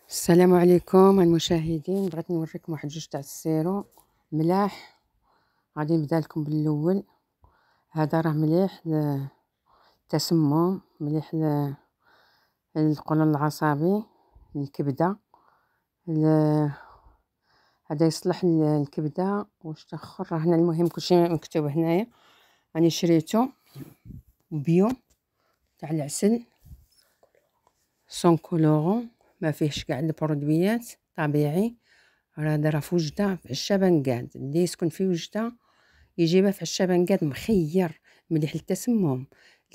السلام عليكم المشاهدين. بغيت نوريكم واحد جوج تاع السيرو ملاح. غادي نبدا لكم بالاول. هذا راه مليح للتسمم، مليح للقولون العصبي، للكبده. هذا يصلح للكبده. واش تاخر راه هنا المهم كلشي مكتوب هنايا. راني شريته بيو تاع العسل سون كولورون، ما فيهش كاع البرودويات، طبيعي. راه في وجده في الشبنقاد، اللي يسكن في وجده يجيبها في الشبنقاد مخير، مليح للتسمم،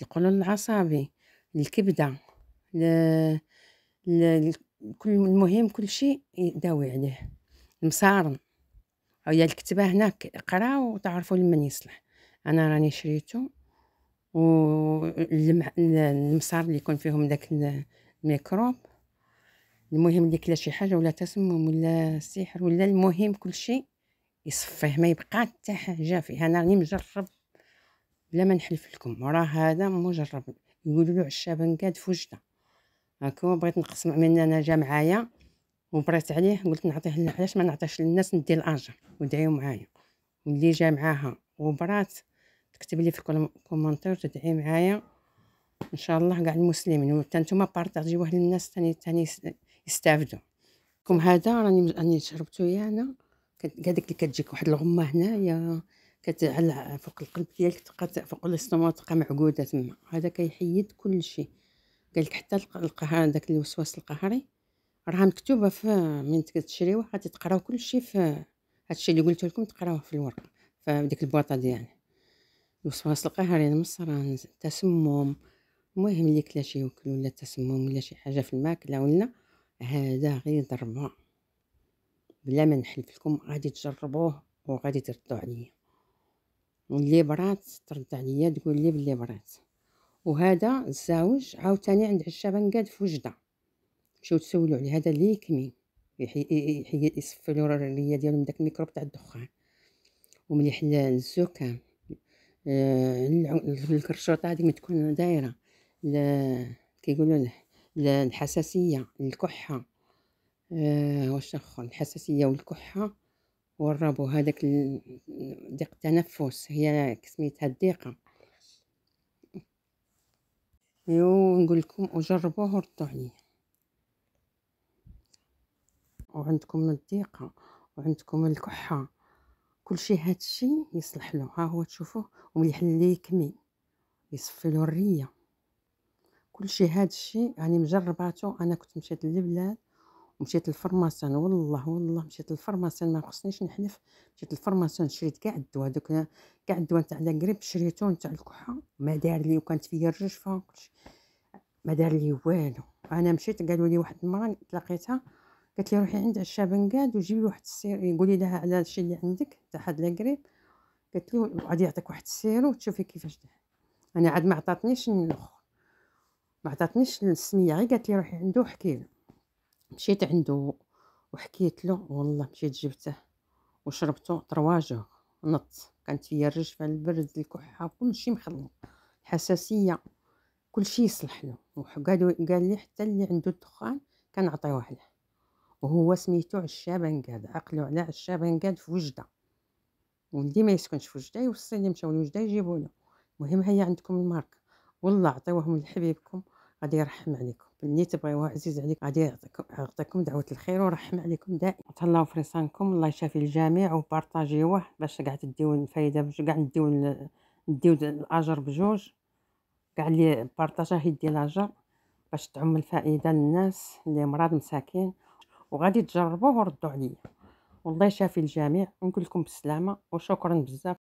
للقولون العصبي، للكبده، ل... كل المهم كل شيء يداوي عليه. المصارن هي الكتبه هناك، قراو وتعرفوا لمن يصلح. انا راني شريته. المصار اللي يكون فيهم داك الميكروب، المهم اللي كلا شي حاجه ولا تسمم ولا سحر ولا، المهم كل شيء يصفيه، ما يبقى حتى حاجه فيه. انا راني مجرب بلا ما نحلف لكم، راه هذا مجرب. يقولوا له الشبنقاد في وجده هاكا. بغيت نقسم من انا جا معايا وبريت عليه، قلت نعطيه. علاش ما نعطيش للناس؟ ندي الاجر ودعيو معايا. واللي جا معاها وبرات تكتب لي في الكومونتير تدعي معايا ان شاء الله كاع المسلمين، وحتى نتوما بارطاجيوه للناس تاني يستافدوا. كم هذا راني شربته انا. هذيك اللي كتجيك واحد الغمه هنايا كتعلق فوق القلب ديالك، تبقى فوق الاستوماء تبقى معقوده تما. هذا كيحيد كل شيء. قال لك حتى القهر، داك الوسواس القهري راه مكتوبه في من تشريوه غادي تقراو كل شيء في هادشي اللي قلت لكم، تقراوه في الورقه في ديك البواطه ديالي. الوسواس القهري، المصران، التسمم، المهم اللي كلا شي ياكل ولا تسمم ولا شي حاجه في الماكله ولا، هذا غير ضربه بلا ما نحلف لكم. غادي تجربوه وغادي تردوا عليا، واللي برات ترد عليا تقول لي باللي برات. وهذا الزاوج عاوتاني عند الشبنقاد في وجده، مشيو تسولوا عليه. هذا اللي يكمي يصفي له الريه ديالهم داك الميكروب تاع الدخان، ومليح للزكام، الكرشوطه هذيك تكون دايره، كيقولوا له الحساسيه، الكحه. واش اخر؟ الحساسيه والكحه والربو. هذاك ضيق التنفس، هي سميتها الضيقه. نقول لكم وجربوه وردوا عليه. وعندكم الضيقه وعندكم الكحه، كل شيء هادشي يصلح له. ها هو تشوفوه، ومليح اللي يكمي يصفي له الريه. كل شيء هادشي راني مجرباته. انا كنت مشيت للبلاد ومشيت للفرماسيون، والله مشيت للفرماسيون، ما خصنيش نحلف. مشيت للفرماسيون شريت كاع الدواء، دوك كاع الدواء تاع لاكريب شريته، نتاع الكحه ما دار لي، وكانت فيا الرجفه وكلشي ما دار لي والو. انا مشيت، قالوا لي واحد المراه تلاقيتها قالت لي روحي عند الشابنقاد وجيبي واحد السير، يقولي لها على الشيء اللي عندك تاع هاد لاكريب. قالت لي غادي يعطيك واحد السيرو وتشوفي كيفاش داير. انا عاد ما عطاتنيش الاخر، ما عطاتنيش السميه، غير قالت لي روحي عنده وحكي له. مشيت عنده وحكيت له، والله مشيت جبته وشربته طرواجه نط. كانت فيا الرجفه، البرد، الكحه، كلشي مخلط، الحساسيه، كلشي يصلح له. قال لي حتى اللي عنده الدخان كنعطيوه له. وهو سميتو عشابنقاد، عقلوا على عشابنقاد في وجده. واللي ما يسكنش في وجده يوصي اللي مشاو لوجده يجيبوا له. المهم هي عندكم الماركه، والله عطيوهم لحبيبكم غادي يرحم عليكم. اللي تبغيوه عزيز عليك غادي يعطيكم دعوه الخير ويرحم عليكم دائما. تهلاو في رسانكم، الله يشافي الجميع، وبارطاجيوه باش كاع تديو الفايده، باش كاع نديو الاجر بجوج. كاع اللي بارطاجاه يدي الاجر باش تعم الفائده للناس اللي مرض مساكين. وغادي تجربوه وردوا عليا. والله يشافي الجميع، ونقول لكم بالسلامه وشكرا بزاف.